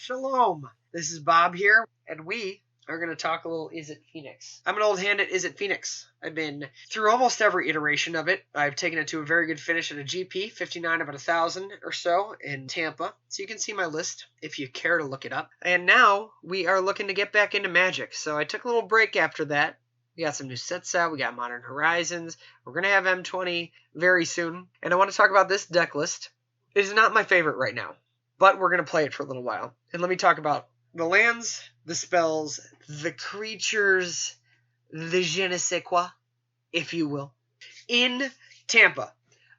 Shalom. This is Bob here, and we are going to talk a little Izzet Phoenix. I'm an old hand at Izzet Phoenix. I've been through almost every iteration of it. I've taken it to a very good finish at a GP, 59 out of 1,000 or so in Tampa. So you can see my list if you care to look it up. And now we are looking to get back into Magic. So I took a little break after that. We got some new sets out. We got Modern Horizons. We're going to have M20 very soon. And I want to talk about this deck list. It is not my favorite right now, but we're going to play it for a little while. And let me talk about the lands, the spells, the creatures, the je ne sais quoi, if you will. In Tampa,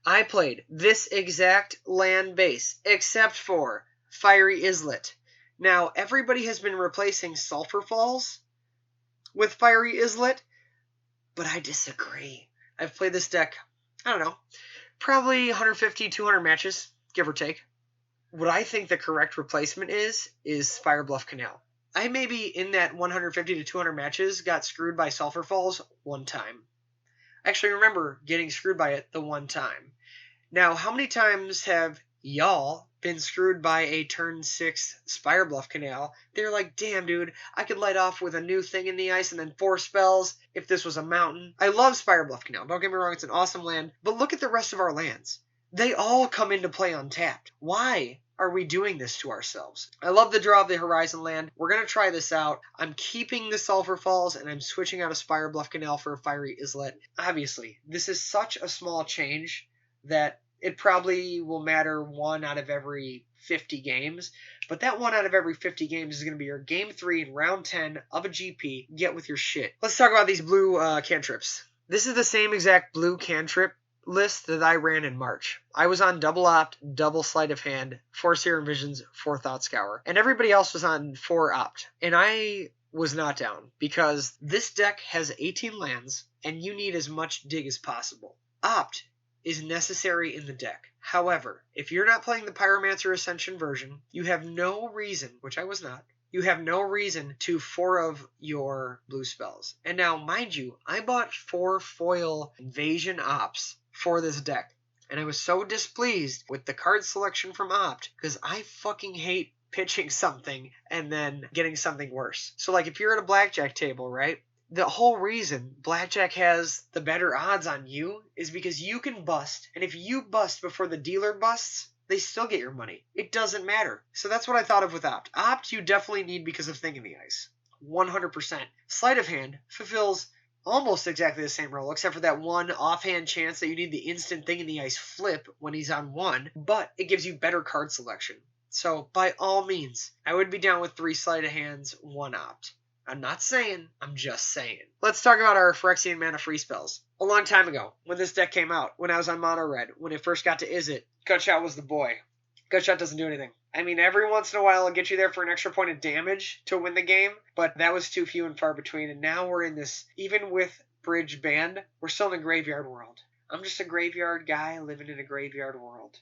I played this exact land base, except for Fiery Izzet. Now, everybody has been replacing Sulphur Falls with Fiery Izzet, but I disagree. I've played this deck, I don't know, probably 150, 200 matches, give or take. What I think the correct replacement is Fire Bluff Canal. I maybe in that 150 to 200 matches got screwed by Sulphur Falls one time. I actually remember getting screwed by it the one time. Now, how many times have y'all been screwed by a turn 6 Spire Bluff Canal? They're like, damn, dude, I could light off with a new thing in the ice and then 4 spells if this was a mountain. I love Spire Bluff Canal. Don't get me wrong, it's an awesome land. But look at the rest of our lands. They all come into play untapped. Why are we doing this to ourselves? I love the draw of the Horizon land. We're going to try this out. I'm keeping the Sulphur Falls, and I'm switching out a Spire Bluff Canal for a Fiery Izzet. Obviously, this is such a small change that it probably will matter 1 out of every 50 games. But that 1 out of every 50 games is going to be your Game 3 in Round 10 of a GP. Get with your shit. Let's talk about these blue cantrips. This is the same exact blue cantrip list that I ran in March. I was on double opt, double sleight of hand, 4 Serum Visions, 4 Thought Scour, and everybody else was on 4 opt. And I was not down because this deck has 18 lands and you need as much dig as possible. Opt is necessary in the deck. However, if you're not playing the Pyromancer Ascension version, you have no reason, which I was not, you have no reason to 4 of your blue spells. And now, mind you, I bought 4 foil Invasion Opts for this deck. And I was so displeased with the card selection from Opt because I fucking hate pitching something and then getting something worse. So like if you're at a blackjack table, right? The whole reason blackjack has the better odds on you is because you can bust. And if you bust before the dealer busts, they still get your money. It doesn't matter. So that's what I thought of with Opt. Opt you definitely need because of Thing in the Ice. 100%. Sleight of Hand fulfills almost exactly the same role, except for that one offhand chance that you need the instant Thing in the Ice flip when he's on 1, but it gives you better card selection. So, by all means, I would be down with 3 Sleight of Hands, 1 Opt. I'm not saying, I'm just saying. Let's talk about our Phyrexian mana free spells. A long time ago, when this deck came out, when I was on Mono Red, when it first got to Izzet, Gutshot was the boy. Gutshot doesn't do anything. I mean, every once in a while it'll get you there for an extra point of damage to win the game, but that was too few and far between, and now we're in this, even with Bridge banned, we're still in a graveyard world. I'm just a graveyard guy living in a graveyard world.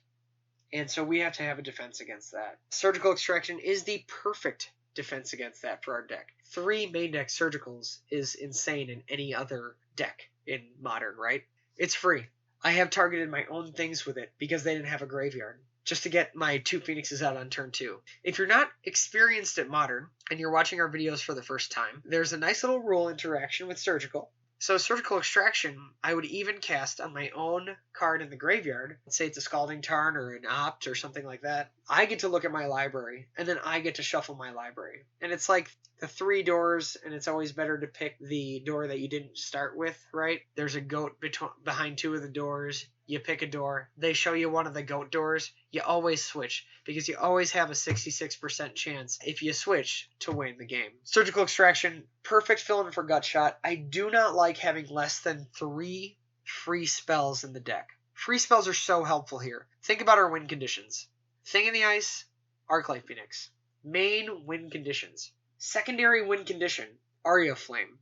And so we have to have a defense against that. Surgical Extraction is the perfect defense against that for our deck. 3 main deck Surgicals is insane in any other deck in Modern, right? It's free. I have targeted my own things with it because they didn't have a graveyard, just to get my 2 Phoenixes out on turn 2. If you're not experienced at Modern, and you're watching our videos for the first time, there's a nice little rule interaction with Surgical. So Surgical Extraction, I would even cast on my own card in the graveyard. Let's say it's a Scalding Tarn or an Opt or something like that. I get to look at my library, and then I get to shuffle my library. And it's like the 3 doors, and it's always better to pick the door that you didn't start with, right? There's a goat behind 2 of the doors. You pick a door. They show you one of the goat doors. You always switch because you always have a 66% chance if you switch to win the game. Surgical Extraction, perfect fill-in for Gutshot. I do not like having less than 3 free spells in the deck. Free spells are so helpful here. Think about our win conditions. Thing in the Ice, Arclight Phoenix. Main win conditions. Secondary win condition, Aria Flame.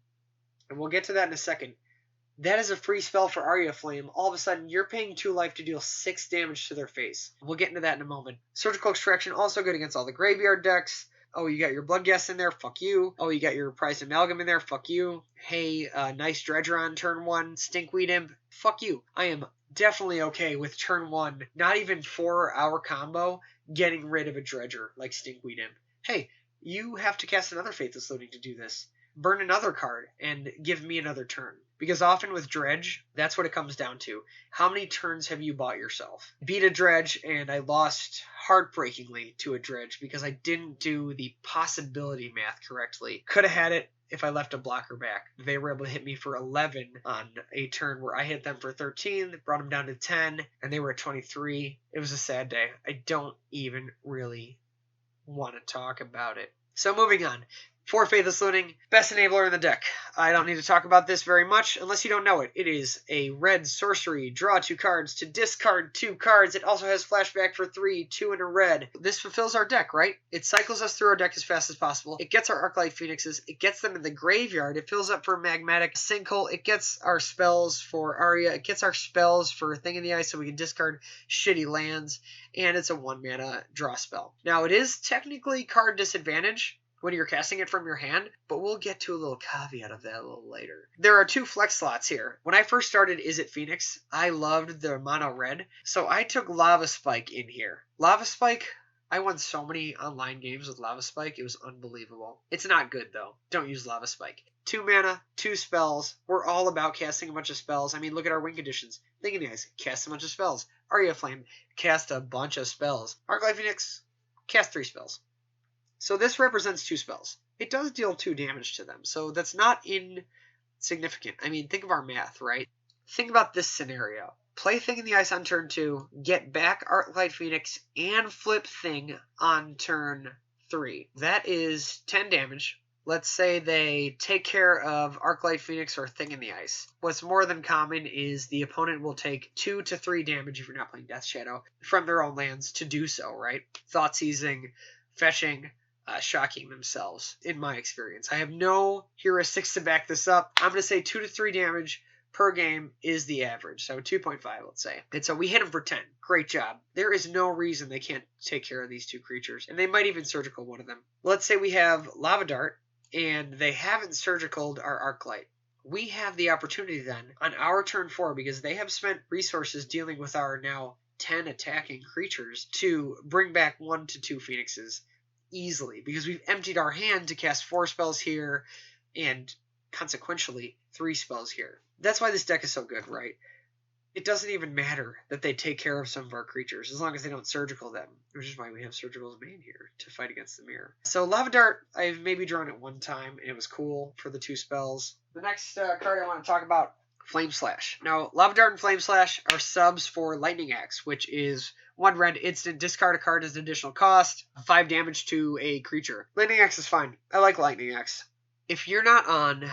And we'll get to that in a second. That is a free spell for Aria Flame. All of a sudden, you're paying 2 life to deal 6 damage to their face. We'll get into that in a moment. Surgical Extraction, also good against all the graveyard decks. Oh, you got your Bloodghast in there? Fuck you. Oh, you got your Prized Amalgam in there? Fuck you. Hey, nice Dredger on turn 1. Stinkweed Imp? Fuck you. I am definitely okay with turn 1, not even 4-hour combo, getting rid of a Dredger like Stinkweed Imp. hey, you have to cast another Faithless Looting to do this. Burn another card and give me another turn. Because often with Dredge, that's what it comes down to. How many turns have you bought yourself? Beat a Dredge, and I lost heartbreakingly to a Dredge because I didn't do the possibility math correctly. Could have had it if I left a blocker back. They were able to hit me for 11 on a turn where I hit them for 13, brought them down to 10, and they were at 23. It was a sad day. I don't even really want to talk about it. So moving on. For Faithless Looting, best enabler in the deck. I don't need to talk about this very much unless you don't know it. It is a red sorcery. Draw 2 cards to discard 2 cards. It also has flashback for 3, 2 in a red. This fulfills our deck, right? It cycles us through our deck as fast as possible. It gets our Arclight Phoenixes. It gets them in the graveyard. It fills up for Magmatic Sinkhole. It gets our spells for Aria. It gets our spells for Thing in the Ice so we can discard shitty lands. And it's a 1-mana draw spell. Now, it is technically card disadvantage when you're casting it from your hand, but we'll get to a little caveat of that a little later. There are 2 flex slots here. When I first started Izzet Phoenix, I loved the mono red, so I took Lava Spike in here. Lava Spike, I won so many online games with Lava Spike, it was unbelievable. It's not good though. Don't use Lava Spike. 2 mana, 2 spells. We're all about casting a bunch of spells. I mean, look at our win conditions. Think of the guys, cast a bunch of spells. Aria Flame, cast a bunch of spells. Arclight Phoenix, cast 3 spells. So this represents 2 spells. It does deal 2 damage to them, so that's not insignificant. I mean, think of our math, right? Think about this scenario. Play Thing in the Ice on turn 2, get back Arclight Phoenix, and flip Thing on turn 3. That is 10 damage. Let's say they take care of Arclight Phoenix or Thing in the Ice. What's more than common is the opponent will take 2 to 3 damage if you're not playing Death Shadow from their own lands to do so, right? Thought Seizing, fetching, shocking themselves, in my experience. I have no heuristics to back this up. I'm going to say 2 to 3 damage per game is the average. So 2.5, let's say. And so we hit them for 10. Great job. There is no reason they can't take care of these 2 creatures. And they might even surgical one of them. Let's say we have Lava Dart, and they haven't surgicaled our Arclight. We have the opportunity then, on our turn 4, because they have spent resources dealing with our now 10 attacking creatures, to bring back 1 to 2 Phoenixes easily, because we've emptied our hand to cast 4 spells here and consequentially 3 spells here. That's why this deck is so good, right? It doesn't even matter that they take care of some of our creatures as long as they don't surgical them, which is why we have surgical as main here to fight against the mirror. So Lava Dart, I've maybe drawn it 1 time and it was cool for the 2 spells. The next card I want to talk about, Flame Slash. Now, Lava Dart and Flame Slash are subs for Lightning Axe, which is 1 red instant, discard a card as an additional cost, 5 damage to a creature. Lightning Axe is fine. I like Lightning Axe. If you're not on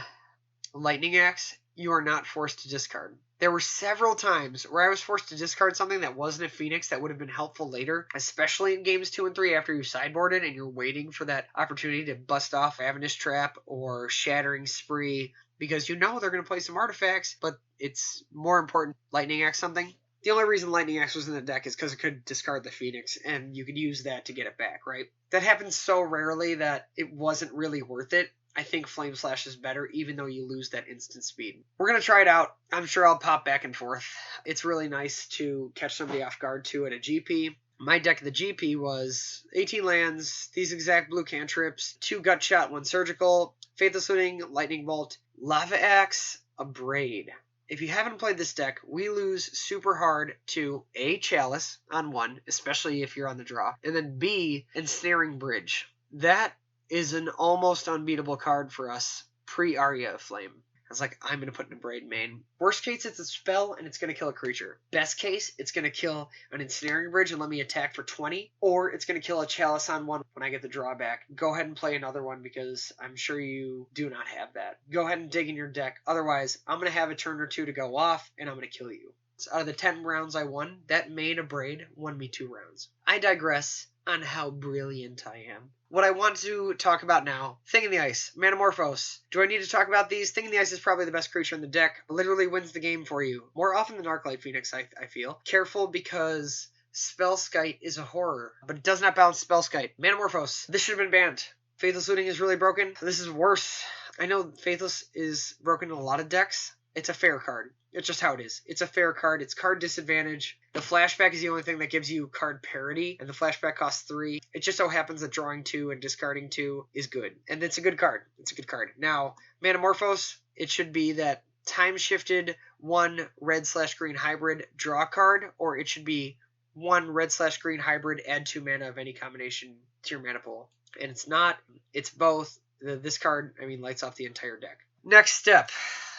Lightning Axe, you are not forced to discard. There were several times where I was forced to discard something that wasn't a Phoenix that would have been helpful later, especially in games 2 and 3 after you sideboarded and you're waiting for that opportunity to bust off Ravenous Trap or Shattering Spree, because you know they're going to play some artifacts, but it's more important Lightning Axe something. The only reason Lightning Axe was in the deck is because it could discard the Phoenix, and you could use that to get it back, right? That happens so rarely that it wasn't really worth it. I think Flame Slash is better, even though you lose that instant speed. We're going to try it out. I'm sure I'll pop back and forth. It's really nice to catch somebody off guard, too, at a GP. My deck at the GP was 18 lands, these exact blue cantrips, 2 Gut Shot, 1 Surgical, Faithless Looting, Lightning Bolt, Lava Axe, a Braid. If you haven't played this deck, we lose super hard to A, Chalice on 1, especially if you're on the draw, and then B, Ensnaring Bridge. That is an almost unbeatable card for us pre-Aria of Flame. I was like, I'm going to put in a Braid main. Worst case, it's a spell and it's going to kill a creature. Best case, it's going to kill an Ensnaring Bridge and let me attack for 20. Or it's going to kill a Chalice on 1 when I get the drawback. Go ahead and play another one because I'm sure you do not have that. Go ahead and dig in your deck. Otherwise, I'm going to have a turn or 2 to go off and I'm going to kill you. So out of the 10 rounds I won, that main of Braid won me 2 rounds. I digress on how brilliant I am. What I want to talk about now, Thing in the Ice, Manamorphose. Do I need to talk about these? Thing in the Ice is probably the best creature in the deck. Literally wins the game for you. More often than Arclight Phoenix, I feel. Careful because Spellskite is a horror, but it does not balance Spellskite. Manamorphose. This should have been banned. Faithless Looting is really broken. This is worse. I know Faithless is broken in a lot of decks, It's a fair card. It's just how it is. It's a fair card. It's card disadvantage. The flashback is the only thing that gives you card parity, and the flashback costs 3. It just so happens that drawing 2 and discarding 2 is good. And it's a good card. It's a good card. Now, Manamorphose, it should be that time shifted 1 red/green hybrid draw card, or it should be 1 red/green hybrid, add 2 mana of any combination to your mana pool. And it's not. It's both. This card, lights off the entire deck. Next step.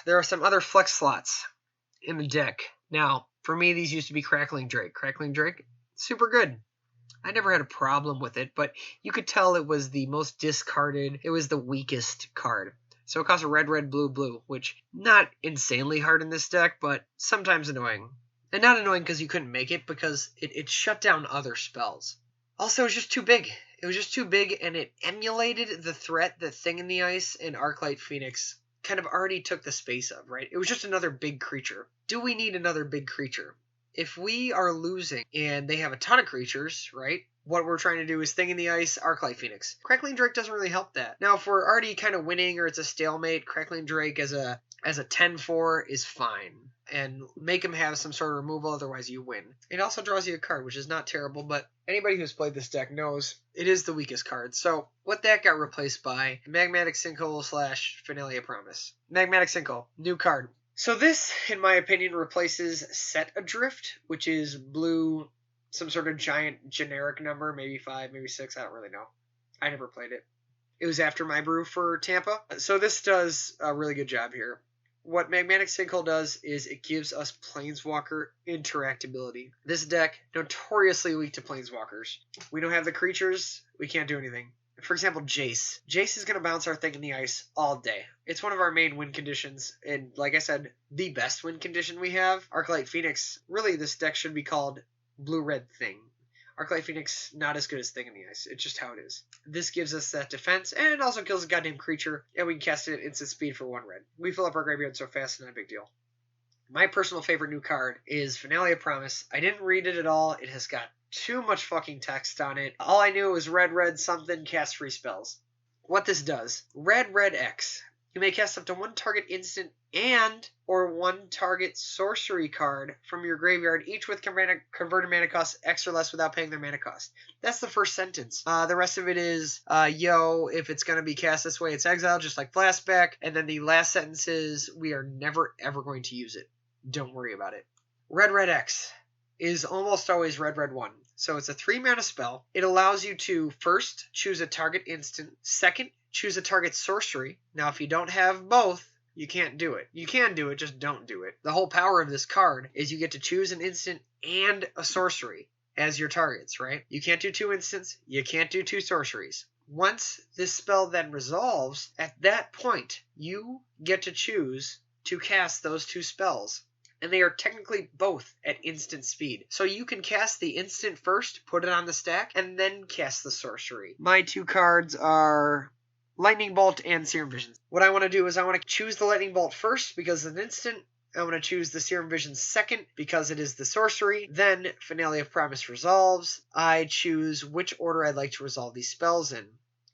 There are some other flex slots in the deck. Now, for me, these used to be Crackling Drake. Crackling Drake, super good. I never had a problem with it, but you could tell it was the most discarded. It was the weakest card. So it costs a red, red, blue, blue, which not insanely hard in this deck, but sometimes annoying. And not annoying because you couldn't make it, because it shut down other spells. Also, it was just too big. It was just too big, and it emulated the threat that Thing in the Ice and Arclight Phoenix kind of already took the space of, right? It was just another big creature. Do we need another big creature? If we are losing and they have a ton of creatures, right? What we're trying to do is Thing in the Ice, Arclight Phoenix. Crackling Drake doesn't really help that. Now, if we're already kind of winning or it's a stalemate, Crackling Drake as a 10-4 is fine. And make him have some sort of removal, otherwise you win. It also draws you a card, which is not terrible, but anybody who's played this deck knows it is the weakest card. So what that got replaced by, Magmatic Sinkhole / Finale of Promise. Magmatic Sinkhole, new card. So this, in my opinion, replaces Set Adrift, which is blue, some sort of giant generic number, maybe 5, maybe 6, I don't really know. I never played it. It was after my brew for Tampa. So this does a really good job here. What Magmatic Sinkhole does is it gives us Planeswalker interactability. This deck, notoriously weak to Planeswalkers. We don't have the creatures, we can't do anything. For example, Jace. Jace is going to bounce our Thing in the Ice all day. It's one of our main win conditions, and like I said, the best win condition we have. Arclight Phoenix, really this deck should be called Blue-Red Thing. Arclight Phoenix, not as good as Thing in the Ice. It's just how it is. This gives us that defense, and it also kills a goddamn creature, and we can cast it at instant speed for 1 red. We fill up our graveyard so fast, not a big deal. My personal favorite new card is Finale of Promise. I didn't read it at all. It has got too much fucking text on it. All I knew was red, red, something, cast free spells. What this does, red, red, X. You may cast up to 1 target instant and or 1 target sorcery card from your graveyard, each with converted mana cost X or less without paying their mana cost. That's the first sentence. The rest of it is, if it's going to be cast this way, it's exiled, just like Flashback. And then the last sentence is, we are never, ever going to use it. Don't worry about it. Red, red, X is almost always red, red, 1. So it's a 3 mana spell. It allows you to first choose a target instant, second, choose a target sorcery. Now, if you don't have both, you can't do it. You can do it, just don't do it. The whole power of this card is you get to choose an instant and a sorcery as your targets, right? You can't do 2 instants. You can't do 2 sorceries. Once this spell then resolves, at that point, you get to choose to cast those 2 spells. And they are technically both at instant speed. So you can cast the instant first, put it on the stack, and then cast the sorcery. My 2 cards are Lightning Bolt and Serum Vision. What I want to do is I want to choose the Lightning Bolt first because it's an instant. I want to choose the Serum Vision second because it is the sorcery. Then Finale of Promise resolves. I choose which order I'd like to resolve these spells in.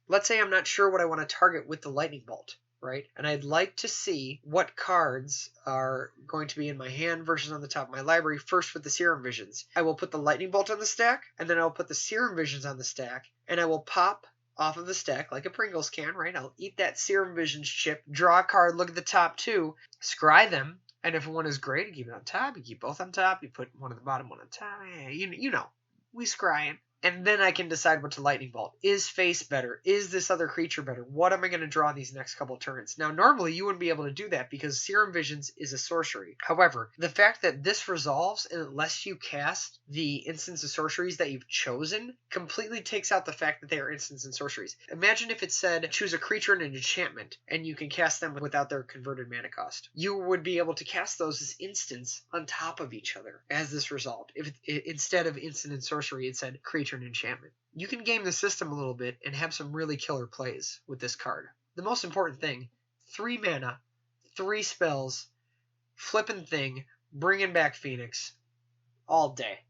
Let's say I'm not sure what I want to target with the Lightning Bolt, right? And I'd like to see what cards are going to be in my hand versus on the top of my library first with the Serum Visions. I will put the Lightning Bolt on the stack, and then I'll put the Serum Visions on the stack, and I will pop off of the stack like a Pringles can, right? I'll eat that Serum Visions chip, draw a card, look at the top 2, scry them, and if one is great, you keep it on top, you keep both on top, you put one at the bottom, one on top, you know, we scry them. And then I can decide what to Lightning Bolt. Is Face better? Is this other creature better? What am I going to draw these next couple turns? Now, normally you wouldn't be able to do that because Serum Visions is a sorcery. However, the fact that this resolves and it lets you cast the instants of sorceries that you've chosen completely takes out the fact that they are instants and sorceries. Imagine if it said choose a creature and an enchantment and you can cast them without their converted mana cost. You would be able to cast those as instants on top of each other as this resolved. If instead of instant and sorcery, it said creature and enchantment. You can game the system a little bit and have some really killer plays with this card. The most important thing, 3 mana, 3 spells, flipping Thing, bringing back Phoenix, all day.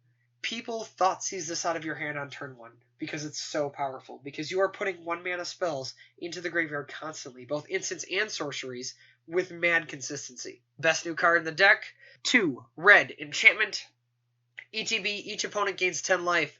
People thought seize this out of your hand on turn 1. because it's so powerful. Because you are putting 1-mana spells into the graveyard constantly, both instants and sorceries, with mad consistency. Best new card in the deck. 2, red, enchantment. ETB, each opponent gains 10 life.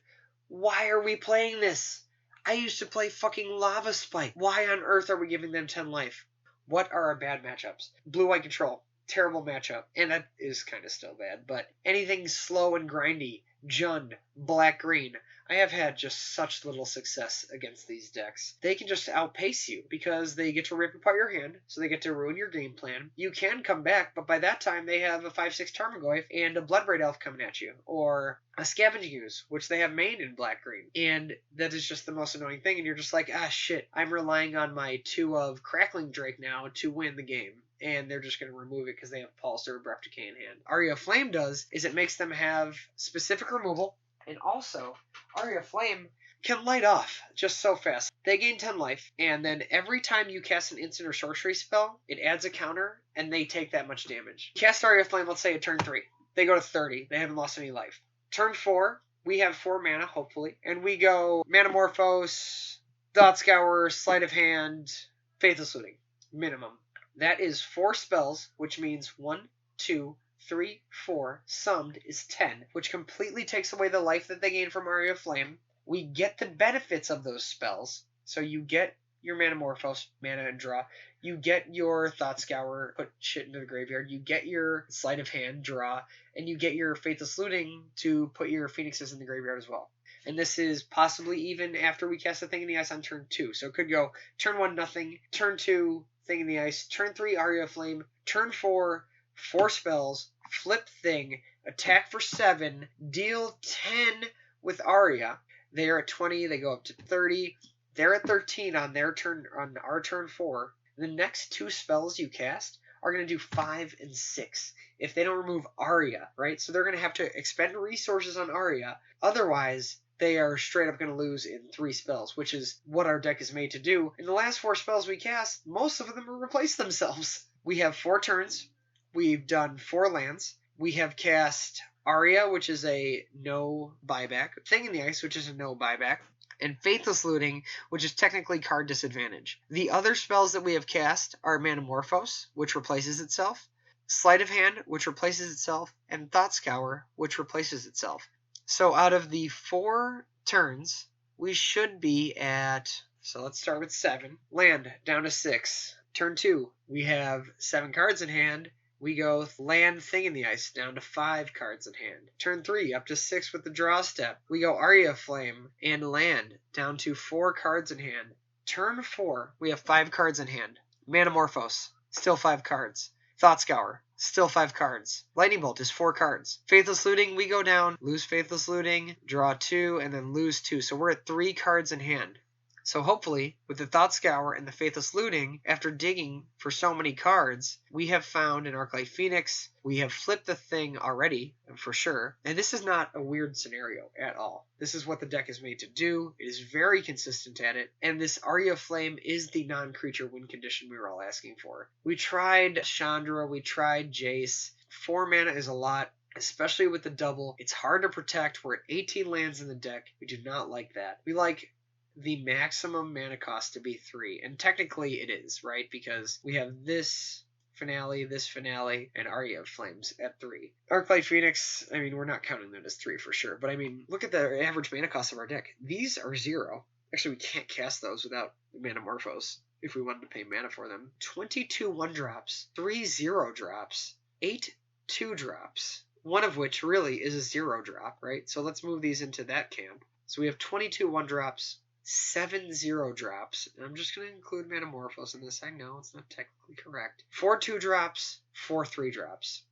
Why are we playing this? I used to play fucking Lava Spike. Why on earth are we giving them 10 life? What are our bad matchups? Blue-white control. Terrible matchup. And that is kind of still bad. But anything slow and grindy. Jund. Black-green. I have had just such little success against these decks. They can just outpace you because they get to rip apart your hand, so they get to ruin your game plan. You can come back, but by that time they have a 5/6 Tarmogoyf and a Bloodbraid Elf coming at you, or a Scavenging Ooze, which they have main in black-green. And that is just the most annoying thing, and you're just like, ah shit, I'm relying on my 2 of Crackling Drake now to win the game. And they're just going to remove it because they have Pulse or Breath Decay in hand. Aria Flame does is it makes them have specific removal, and also Aria Flame can light off just so fast. They gain 10 life, and then every time you cast an instant or sorcery spell, it adds a counter, and they take that much damage. Cast Aria Flame, let's say at turn 3. They go to 30. They haven't lost any life. Turn 4, we have 4 mana, hopefully, and we go Manamorphose, Thought Scour, Sleight of Hand, Faithless Looting. Minimum. That is 4 spells, which means 1, 2, 3, 4, summed is 10, which completely takes away the life that they gain from Aria Flame. We get the benefits of those spells, so you get your Manamorphose, mana and draw, you get your Thought Scour, put shit into the graveyard, you get your Sleight of Hand, draw, and you get your Faithless Looting to put your Phoenixes in the graveyard as well. And this is possibly even after we cast a Thing in the Ice on turn 2, so it could go turn 1, nothing, turn 2, Thing in the Ice, turn 3, Aria Flame, turn 4, 4 spells, flip Thing, attack for 7, deal 10 with Aria. They are at 20, they go up to 30. They're at 13 on their turn, on our turn 4. The next 2 spells you cast are going to do 5 and 6 if they don't remove Aria, right? So they're going to have to expend resources on Aria. Otherwise, they are straight up going to lose in 3 spells, which is what our deck is made to do. In the last 4 spells we cast, most of them have replaced themselves. We have 4 turns. We've done 4 lands. We have cast Aria, which is a no buyback. Thing in the Ice, which is a no buyback. And Faithless Looting, which is technically card disadvantage. The other spells that we have cast are Manamorphose, which replaces itself, Sleight of Hand, which replaces itself, and Thought Scour, which replaces itself. So out of the 4 turns, we should be at, so let's start with 7. Land, down to 6. Turn 2, we have 7 cards in hand. We go land Thing in the Ice, down to 5 cards in hand. Turn 3, up to 6 with the draw step. We go Aria Flame and land, down to 4 cards in hand. Turn 4, we have 5 cards in hand. Manamorphose, still 5 cards. Thought Scour, still 5 cards. Lightning Bolt is 4 cards. Faithless Looting, we go down, lose Faithless Looting, draw 2, and then lose 2. So we're at 3 cards in hand. So hopefully, with the Thought Scour and the Faithless Looting, after digging for so many cards, we have found an Arclight Phoenix. We have flipped the Thing already, for sure. And this is not a weird scenario at all. This is what the deck is made to do. It is very consistent at it. And this Aria Flame is the non-creature win condition we were all asking for. We tried Chandra, we tried Jace. 4 mana is a lot. Especially with the double. It's hard to protect. We're at 18 lands in the deck. We do not like that. We like the maximum mana cost to be 3, and technically it is, right? Because we have this finale, and Aria of Flames at 3. Arclight Phoenix, I mean, we're not counting that as 3 for sure, but I mean, look at the average mana cost of our deck. These are 0. Actually, we can't cast those without Manamorphose if we wanted to pay mana for them. 22 1-drops, 3 0-drops, 8 2-drops, one of which really is a 0-drop, right? So let's move these into that camp. So we have 22 1-drops, 7 0-drops, and I'm just going to include Manamorphose in this. I know it's not technically correct. 4 2-drops, 4 3-drops.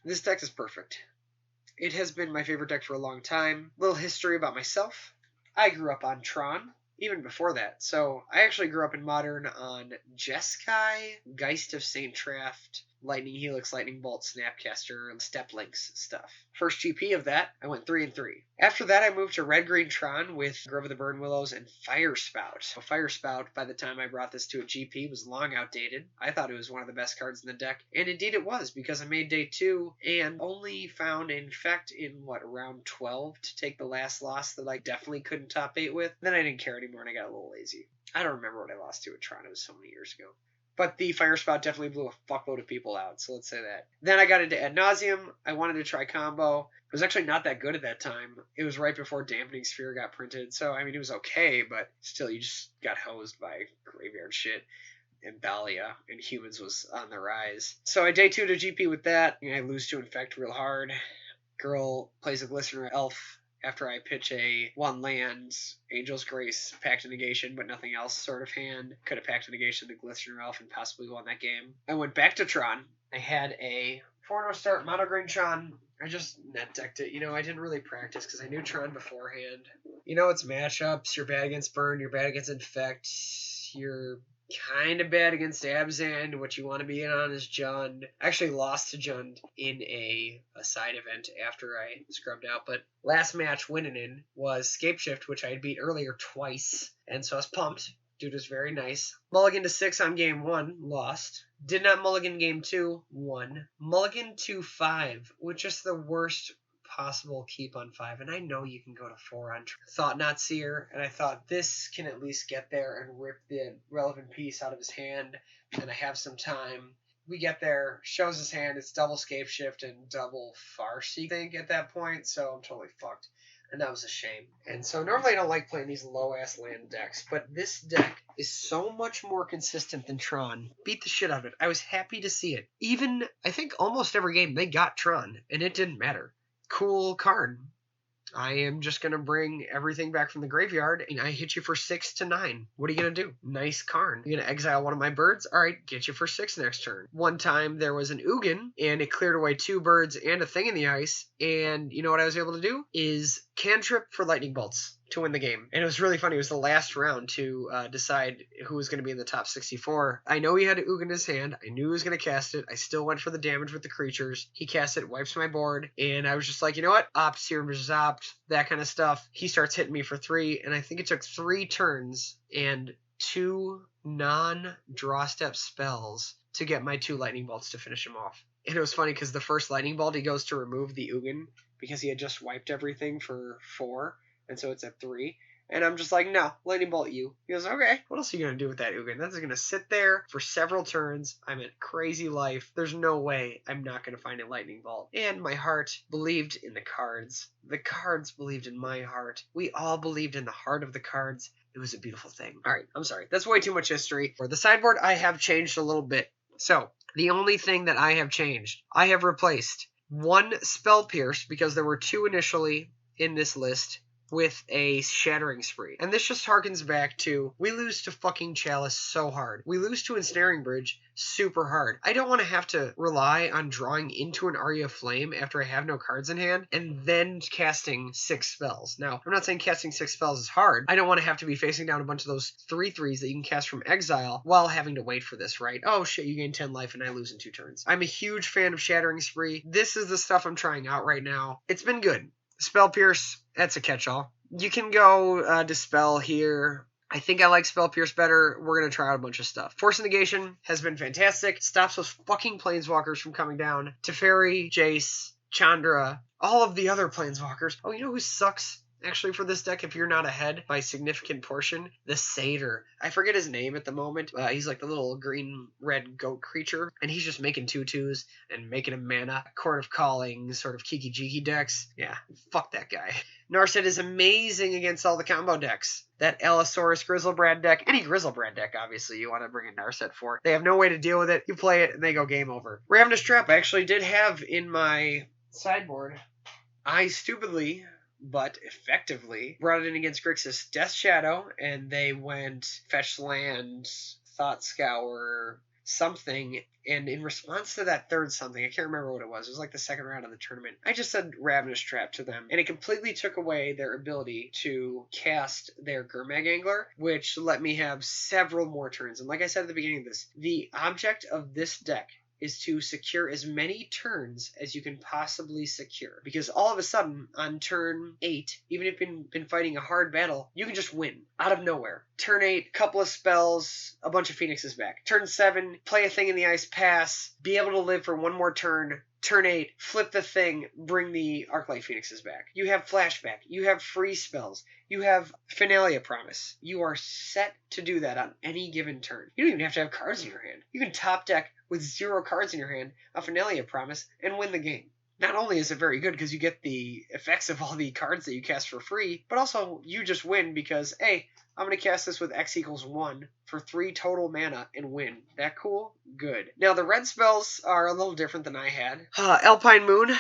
This deck is perfect. It has been my favorite deck for a long time. Little history about myself. I grew up on Tron, even before that. So I actually grew up in Modern on Jeskai, Geist of St. Traft, Lightning Helix, Lightning Bolt, Snapcaster, Step Links stuff. First GP of that, I went 3-3. After that, I moved to Red Green Tron with Grove of the Burn Willows and Fire Spout. So Fire Spout, by the time I brought this to a GP, was long outdated. I thought it was one of the best cards in the deck, and indeed it was, because I made day 2 and only found an effect in, around 12 to take the last loss that I definitely couldn't top 8 with. Then I didn't care anymore and I got a little lazy. I don't remember what I lost to at Tron. It was so many years ago. But the Fire Spout definitely blew a fuckload of people out, so let's say that. Then I got into Ad Nauseam. I wanted to try Combo. It was actually not that good at that time. It was right before Dampening Sphere got printed, so I mean, it was okay, but still, you just got hosed by graveyard shit. And Thalia and Humans was on the rise. So I day 2 to GP with that. I lose to Infect real hard. Girl plays a Glistener Elf after I pitch a 1 land, Angel's Grace, Pact of Negation, but nothing else sort of hand. Could have Pact of Negation the Glistener Elf and possibly won that game. I went back to Tron. I had a 4-0 start Mono Green Tron. I just net decked it. I didn't really practice because I knew Tron beforehand. It's matchups. You're bad against Burn. You're bad against Infect. You're kind of bad against Abzan. What you want to be in on is Jund. I actually lost to Jund in a side event after I scrubbed out, but last match winning in was Scapeshift, which I had beat earlier twice, and so I was pumped. Dude was very nice. Mulligan to 6 on game 1, lost. Did not mulligan game 2, won. Mulligan to 5, which is the worst possible keep on 5, and I know you can go to 4 on Thought Not Seer, and I thought this can at least get there and rip the relevant piece out of his hand, and I have some time. We get there, shows his hand, it's double Scapeshift and double Farseek, I think, at that point, so I'm totally fucked. And that was a shame. And so normally I don't like playing these low-ass land decks, but this deck is so much more consistent than Tron. Beat the shit out of it. I was happy to see it. Even, I think almost every game they got Tron, and it didn't matter. Cool card. I am just going to bring everything back from the graveyard, and I hit you for 6 to 9. What are you going to do? Nice card. You're going to exile one of my birds? All right, get you for 6 next turn. One time there was an Ugin, and it cleared away 2 birds and a thing in the ice, and you know what I was able to do? Is cantrip for lightning bolts to win the game. And it was really funny. It was the last round to decide who was going to be in the top 64. I know he had Ugin in his hand. I knew he was going to cast it. I still went for the damage with the creatures. He cast it, wipes my board, and I was just like, you know what? Opt, Serum versus Opt, that kind of stuff. He starts hitting me for 3, and I think it took 3 turns and 2 non-draw step spells to get my 2 lightning bolts to finish him off. And it was funny because the first lightning bolt, he goes to remove the Ugin because he had just wiped everything for 4. And so it's at 3. And I'm just like, no, lightning bolt you. He goes, okay. What else are you going to do with that Ugin? That's going to sit there for several turns. I'm at crazy life. There's no way I'm not going to find a lightning bolt. And my heart believed in the cards. The cards believed in my heart. We all believed in the heart of the cards. It was a beautiful thing. All right, I'm sorry. That's way too much history. For the sideboard, I have changed a little bit. So, the only thing that I have changed, I have replaced 1 Spell Pierce, because there were 2 initially in this list, with a Shattering Spree. And this just harkens back to, we lose to fucking Chalice so hard. We lose to Ensnaring Bridge super hard. I don't want to have to rely on drawing into an Aria of Flame after I have no cards in hand, and then casting 6 spells. Now, I'm not saying casting 6 spells is hard. I don't want to have to be facing down a bunch of those 3/3s that you can cast from exile while having to wait for this, right? Oh shit, you gain 10 life and I lose in 2 turns. I'm a huge fan of Shattering Spree. This is the stuff I'm trying out right now. It's been good. Spell Pierce, that's a catch-all. You can go Dispel here. I think I like Spell Pierce better. We're going to try out a bunch of stuff. Force Negation has been fantastic. Stops those fucking Planeswalkers from coming down. Teferi, Jace, Chandra, all of the other Planeswalkers. Oh, you know who sucks? Actually, for this deck, if you're not ahead by a significant portion, the Satyr. I forget his name at the moment. He's like the little green-red goat creature, and he's just making 2/2s and making a mana. Court of Calling, sort of kiki-jiki decks. Yeah, fuck that guy. Narset is amazing against all the combo decks. That Allosaurus Grizzlebrand deck, any Grizzlebrand deck, obviously, you want to bring a Narset for. They have no way to deal with it. You play it, and they go game over. Ravenous Trap I actually did have in my sideboard. I stupidly, but effectively, brought it in against Grixis Death Shadow, and they went Fetch Land, Thought Scour, something, and in response to that third something, I can't remember what it was like the second round of the tournament, I just said Ravenous Trap to them, and it completely took away their ability to cast their Gurmag Angler, which let me have several more turns. And like I said at the beginning of this, the object of this deck is to secure as many turns as you can possibly secure. Because all of a sudden, on turn 8, even if you've been fighting a hard battle, you can just win out of nowhere. Turn 8, couple of spells, a bunch of phoenixes back. Turn 7, play a thing in the ice, pass, be able to live for one more turn. Turn 8, flip the thing, bring the Arclight Phoenixes back. You have flashback. You have free spells. You have Finalia Promise. You are set to do that on any given turn. You don't even have to have cards in your hand. You can top deck with 0 cards in your hand a Finalia Promise and win the game. Not only is it very good because you get the effects of all the cards that you cast for free, but also you just win because, hey, I'm going to cast this with X equals 1 for 3 total mana and win. That cool? Good. Now, the red spells are a little different than I had. Alpine Moon,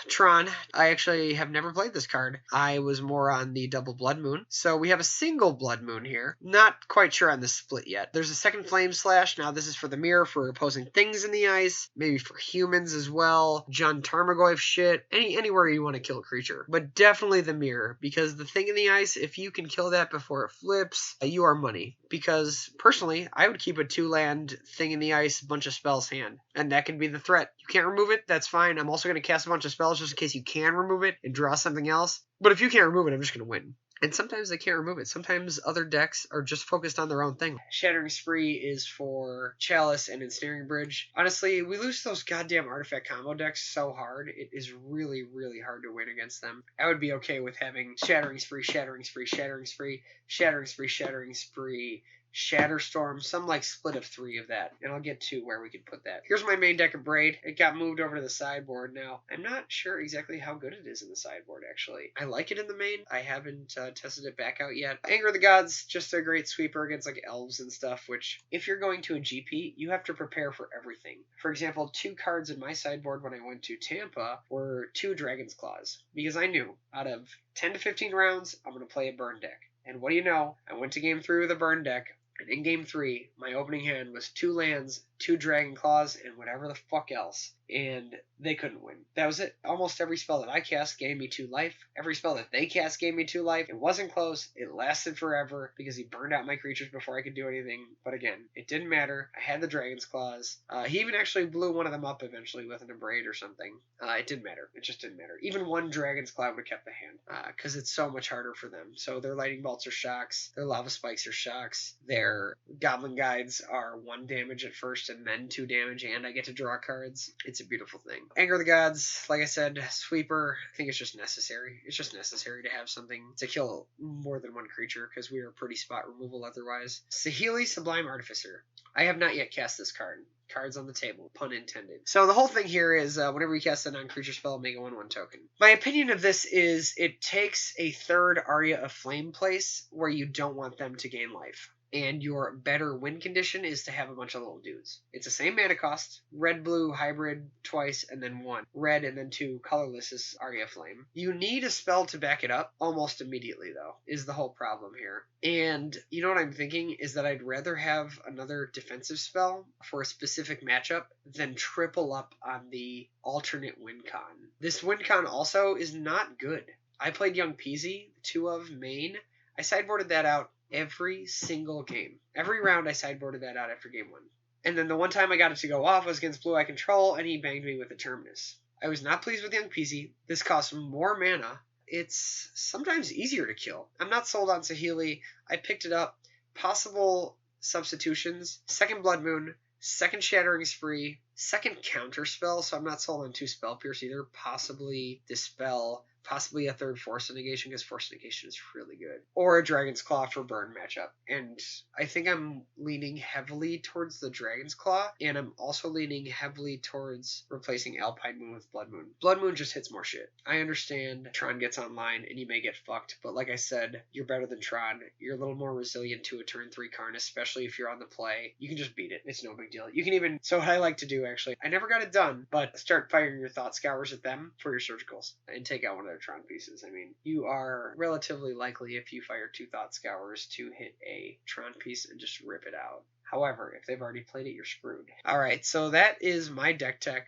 Tron. I actually have never played this card. I was more on the double Blood Moon. So we have a single Blood Moon here. Not quite sure on the split yet. There's a second Flame Slash. Now, this is for the mirror for opposing things in the ice. Maybe for humans as well. John Tarmogoyf shit. Anywhere you want to kill a creature. But definitely the mirror. Because the thing in the ice, if you can kill that before it flips, you are money. Because personally, I would keep a 2-land thing in the ice, bunch of spells hand. And that can be the threat. You can't remove it, that's fine. I'm also going to cast a bunch of spells just in case you can remove it and draw something else. But if you can't remove it, I'm just going to win. And sometimes they can't remove it. Sometimes other decks are just focused on their own thing. Shattering Spree is for Chalice and Ensnaring Bridge. Honestly, we lose those goddamn artifact combo decks so hard. It is really, really hard to win against them. I would be okay with having Shattering Spree, Shattering Spree, Shattering Spree, Shattering Spree, Shattering Spree, Shatterstorm, some like split of 3 of that, and I'll get to where we can put that. Here's my main deck of Braid. It got moved over to the sideboard now. I'm not sure exactly how good it is in the sideboard, actually. I like it in the main. I haven't tested it back out yet. Anger of the Gods, just a great sweeper against like elves and stuff, which if you're going to a GP, you have to prepare for everything. For example, 2 cards in my sideboard when I went to Tampa were 2 Dragon's Claws, because I knew out of 10 to 15 rounds, I'm going to play a burn deck. And what do you know? I went to game 3 with a burn deck. And in game 3, my opening hand was 2 lands, 2 Dragon Claws, and whatever the fuck else. And they couldn't win. That was it. Almost every spell that I cast gave me 2 life. Every spell that they cast gave me 2 life. It wasn't close. It lasted forever because he burned out my creatures before I could do anything. But again, it didn't matter. I had the Dragon's Claws. He even actually blew one of them up eventually with an Abrade or something. It didn't matter. It just didn't matter. Even one Dragon's Claw would have kept the hand because it's so much harder for them. So their Lightning Bolts are shocks. Their Lava Spikes are shocks. Their Goblin Guides are 1 damage at first and then 2 damage, and I get to draw cards. It's a beautiful thing. Anger of the Gods, like I said, sweeper. I think it's just necessary. It's just necessary to have something to kill more than 1 creature because we are pretty spot removal otherwise. Saheeli, Sublime Artificer. I have not yet cast this card. Cards on the table, pun intended. So the whole thing here is whenever you cast a non-creature spell, make a 1/1 token. My opinion of this is it takes a 3rd Aria of Flame place where you don't want them to gain life. And your better win condition is to have a bunch of little dudes. It's the same mana cost. Red, blue, hybrid, twice, and then 1. Red, and then 2. Colorless is Aria Flame. You need a spell to back it up almost immediately, though, is the whole problem here. And you know what I'm thinking is that I'd rather have another defensive spell for a specific matchup than triple up on the alternate win con. This win con also is not good. I played Young Peasy, 2 of main. I sideboarded that out every single game. Every round I sideboarded that out after game 1. And then the one time I got it to go off was against Blue Eye Control, and he banged me with the Terminus. I was not pleased with Young Peasy. This costs more mana. It's sometimes easier to kill. I'm not sold on Saheeli. I picked it up. Possible substitutions. 2nd Blood Moon. 2nd Shattering Spree. 2nd Counter Spell, so I'm not sold on 2 Spell Pierce either. Possibly Dispel. Possibly a 3rd Force Negation, because Force Negation is really good. Or a Dragon's Claw for burn matchup. And I think I'm leaning heavily towards the Dragon's Claw, and I'm also leaning heavily towards replacing Alpine Moon with Blood Moon. Blood Moon just hits more shit. I understand Tron gets online and you may get fucked, but like I said, you're better than Tron. You're a little more resilient to a turn 3 Karn, especially if you're on the play. You can just beat it. It's no big deal. You can even... So what I like to do, actually, I never got it done, but start firing your Thought Scours at them for your surgicals and take out one of their Tron pieces. I mean, you are relatively likely if you fire 2 Thought Scours to hit a Tron piece and just rip it out. However, if they've already played it, you're screwed. Alright, so that is my deck tech